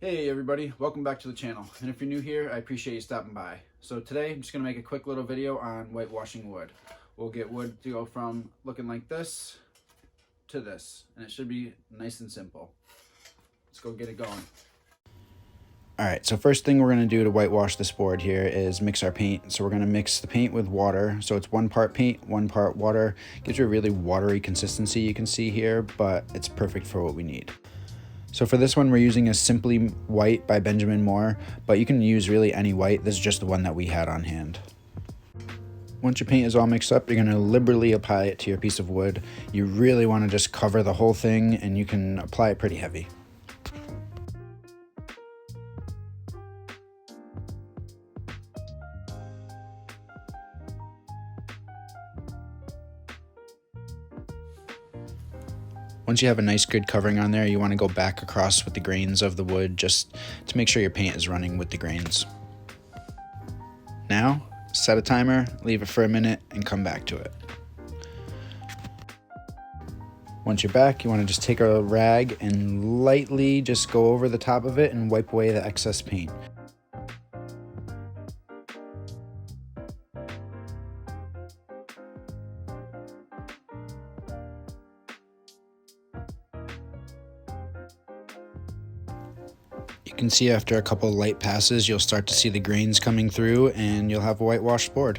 Hey everybody, welcome back to the channel. And if you're new here, I appreciate you stopping by. So today I'm just going to make a quick little video on whitewashing wood. We'll get wood to go from looking like this to this, and it should be nice and simple. Let's go get it going. Alright, so first thing we're going to do to whitewash this board here is mix our paint. So we're going to mix the paint with water. So it's 1 part paint, 1 part water. Gives you a really watery consistency you can see here, but it's perfect for what we need. So for this one, we're using a Simply White by Benjamin Moore, but you can use really any white. This is just the one that we had on hand. Once your paint is all mixed up, you're going to liberally apply it to your piece of wood. You really want to just cover the whole thing, and you can apply it pretty heavy. Once you have a nice good covering on there, you want to go back across with the grains of the wood just to make sure your paint is running with the grains. Now, set a timer, leave it for a minute, and come back to it. Once you're back, you want to just take a rag and lightly just go over the top of it and wipe away the excess paint. You can see after a couple light passes, you'll start to see the grains coming through and you'll have a whitewashed board.